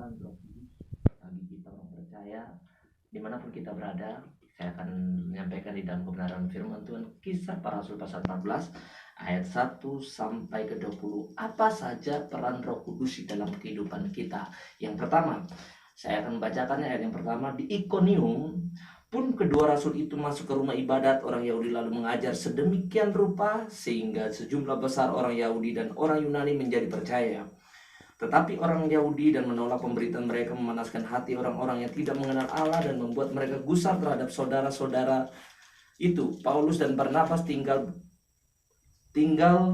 Tuhan, Roh Kudus, bagi kita orang percaya, dimanapun kita berada. Saya akan menyampaikan di dalam kebenaran firman Tuhan, Kisah Para Rasul pasal 14 ayat 1 sampai ke 20. Apa saja peran Roh Kudus di dalam kehidupan kita? Yang pertama, saya akan membacakan ayat yang pertama. Di Ikonium pun kedua rasul itu masuk ke rumah ibadat orang Yahudi, lalu mengajar sedemikian rupa sehingga sejumlah besar orang Yahudi dan orang Yunani menjadi percaya. Tetapi orang Yahudi dan menolak pemberitaan mereka memanaskan hati orang-orang yang tidak mengenal Allah dan membuat mereka gusar terhadap saudara-saudara itu. Paulus dan Barnabas tinggal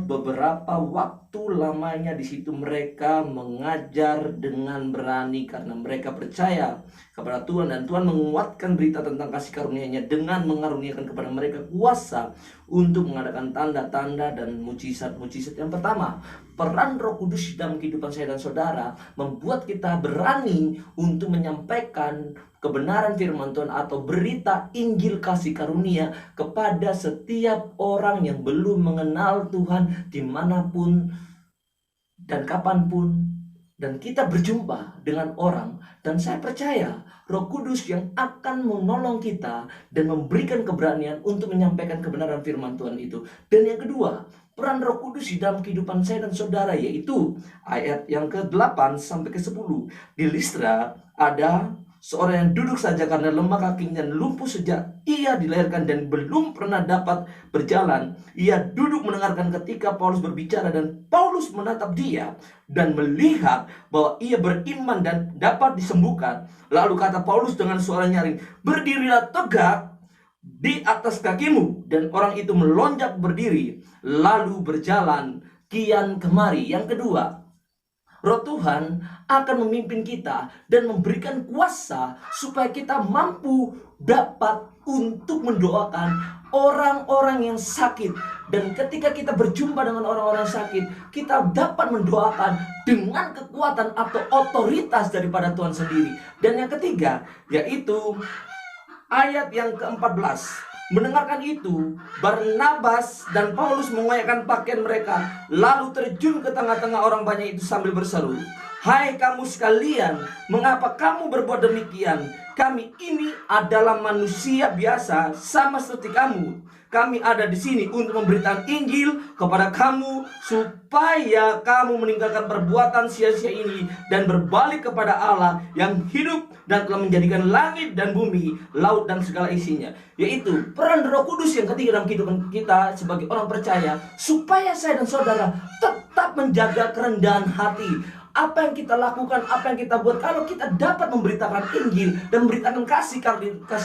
beberapa waktu lamanya di situ. Mereka mengajar dengan berani karena mereka percaya kepada Tuhan, dan Tuhan menguatkan berita tentang kasih karunia-Nya dengan mengaruniakan kepada mereka kuasa untuk mengadakan tanda-tanda dan mujizat-mujizat. Yang pertama, peran Roh Kudus dalam kehidupan saya dan saudara membuat kita berani untuk menyampaikan kebenaran firman Tuhan atau berita Injil kasih karunia kepada setiap orang yang belum mengenal Tuhan dimanapun dan kapanpun. Dan kita berjumpa dengan orang, dan saya percaya Roh Kudus yang akan menolong kita dan memberikan keberanian untuk menyampaikan kebenaran firman Tuhan itu. Dan yang kedua, peran Roh Kudus di dalam kehidupan saya dan saudara, yaitu ayat yang ke-8 sampai ke-10. Di Listra ada seorang yang duduk saja karena lemah kakinya dan lumpuh sejak ia dilahirkan dan belum pernah dapat berjalan. Ia duduk mendengarkan ketika Paulus berbicara, dan Paulus menatap dia dan melihat bahwa ia beriman dan dapat disembuhkan. Lalu kata Paulus dengan suara nyaring, "Berdirilah tegak di atas kakimu." Dan orang itu melonjak berdiri lalu berjalan kian kemari. Yang kedua, Roh Tuhan akan memimpin kita dan memberikan kuasa supaya kita mampu dapat untuk mendoakan orang-orang yang sakit. Dan ketika kita berjumpa dengan orang-orang sakit, kita dapat mendoakan dengan kekuatan atau otoritas daripada Tuhan sendiri. Dan yang ketiga, yaitu ayat yang ke-14. Mendengarkan itu, Barnabas dan Paulus mengoyakkan pakaian mereka, lalu terjun ke tengah-tengah orang banyak itu sambil berseru, "Hai kamu sekalian, mengapa kamu berbuat demikian? Kami ini adalah manusia biasa sama seperti kamu. Kami ada di sini untuk memberitakan Injil kepada kamu supaya kamu meninggalkan perbuatan sia-sia ini dan berbalik kepada Allah yang hidup dan telah menjadikan langit dan bumi, laut dan segala isinya." Yaitu peran Roh Kudus yang ketiga dalam kehidupan kita sebagai orang percaya, supaya saya dan saudara tetap menjaga kerendahan hati. Apa yang kita lakukan, apa yang kita buat, kalau kita dapat memberitakan Injil dan memberitakan kasih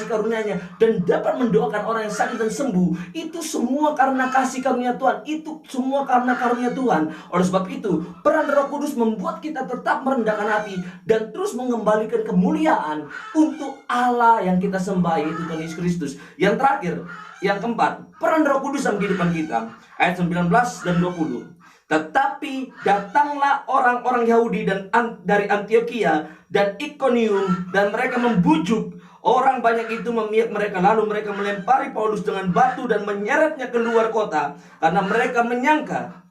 karunia-Nya dan dapat mendoakan orang yang sakit dan sembuh, itu semua karena kasih karunia Tuhan, itu semua karena karunia Tuhan. Oleh sebab itu, peran Roh Kudus membuat kita tetap merendahkan hati dan terus mengembalikan kemuliaan untuk Allah yang kita sembah, yaitu Tuhan Yesus Kristus. Yang terakhir, yang keempat, peran Roh Kudus dalam kehidupan kita, ayat 19 dan 20. Tetapi datanglah orang-orang Yahudi dan dari Antioquia dan Ikonium, dan mereka membujuk orang banyak itu memihak mereka. Lalu mereka melempari Paulus dengan batu dan menyeretnya keluar kota, karena mereka menyangka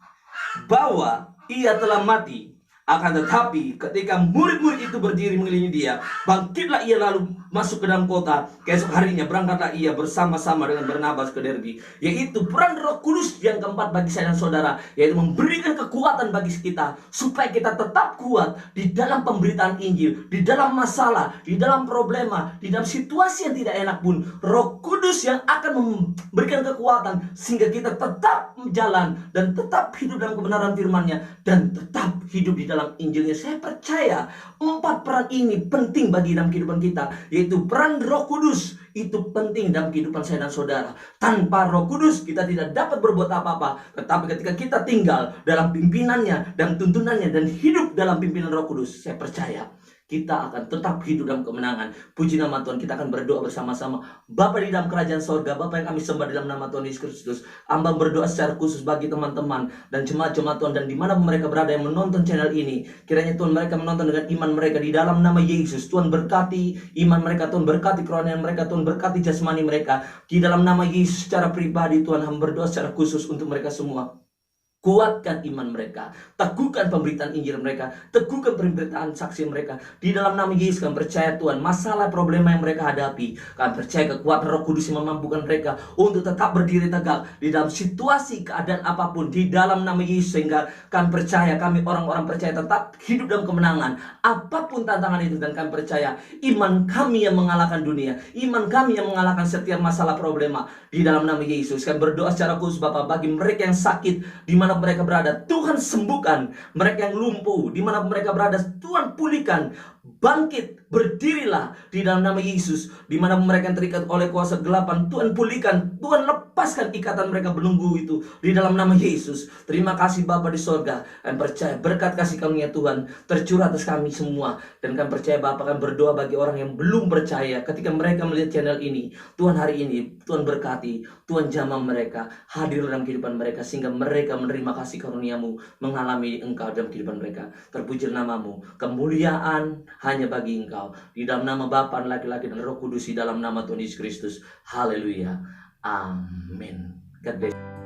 bahwa ia telah mati. Akan tetapi ketika murid-murid itu berdiri mengelilingi dia, bangkitlah ia lalu masuk ke dalam kota. Keesok harinya berangkatlah ia bersama-sama dengan Barnabas ke Derbe. Yaitu peran Roh Kudus yang keempat bagi saya dan saudara, yaitu memberikan kekuatan bagi kita supaya kita tetap kuat di dalam pemberitaan Injil, di dalam masalah, di dalam problema, di dalam situasi yang tidak enak pun. Roh Kudus yang akan memberikan kekuatan sehingga kita tetap jalan dan tetap hidup dalam kebenaran firman-Nya dan tetap hidup di dalam Injilnya. Saya percaya 4 peran ini penting bagi dalam kehidupan kita, yaitu peran Roh Kudus itu penting dalam kehidupan saya dan saudara. Tanpa Roh Kudus kita tidak dapat berbuat apa-apa. Tetapi ketika kita tinggal dalam pimpinannya dan tuntunannya dan hidup dalam pimpinan Roh Kudus, saya percaya kita akan tetap hidup dalam kemenangan. Puji nama Tuhan. Kita akan berdoa bersama-sama. Bapa di dalam kerajaan sorga, Bapa yang kami sembah dalam nama Tuhan Yesus Kristus, Amba berdoa secara khusus bagi teman-teman dan jemaat-jemaat Tuhan, dan dimanapun mereka berada yang menonton channel ini, kiranya Tuhan mereka menonton dengan iman mereka di dalam nama Yesus. Tuhan berkati iman mereka, Tuhan berkati kerohanian mereka, Tuhan berkati jasmani mereka di dalam nama Yesus. Secara pribadi Tuhan, hamba berdoa secara khusus untuk mereka semua. Kuatkan iman mereka, teguhkan pemberitaan Injil mereka, teguhkan pemberitaan saksi mereka. Di dalam nama Yesus kami percaya Tuhan, masalah problema yang mereka hadapi, kami percaya kekuatan Roh Kudus yang memampukan mereka untuk tetap berdiri tegak di dalam situasi keadaan apapun. Di dalam nama Yesus, sehingga kami percaya, kami orang-orang percaya tetap hidup dalam kemenangan apapun tantangan itu. Dan kami percaya iman kami yang mengalahkan dunia, iman kami yang mengalahkan setiap masalah problema. Di dalam nama Yesus kami berdoa secara khusus Bapak, bagi mereka yang sakit, di mana mereka berada, Tuhan sembuhkan. Mereka yang lumpuh, di mana mereka berada, Tuhan pulihkan. Bangkit, berdirilah di dalam nama Yesus. Di mana mereka yang terikat oleh kuasa gelapan, Tuhan pulihkan, Tuhan lepaskan ikatan mereka belenggu itu di dalam nama Yesus. Terima kasih Bapa di sorga. Kami percaya berkat kasih karunia Tuhan tercurah atas kami semua. Dan kami percaya Bapa akan berdoa bagi orang yang belum percaya ketika mereka melihat channel ini. Tuhan hari ini, Tuhan berkati, Tuhan jamah mereka, hadir dalam kehidupan mereka, sehingga mereka menerima kasih karuniamu, mengalami Engkau dalam kehidupan mereka. Terpuji namamu, kemuliaan hanya bagi Engkau. Di dalam nama Bapa, laki-laki dan Roh Kudus, di dalam nama Tuhan Yesus Kristus. Haleluya. Amin. God bless.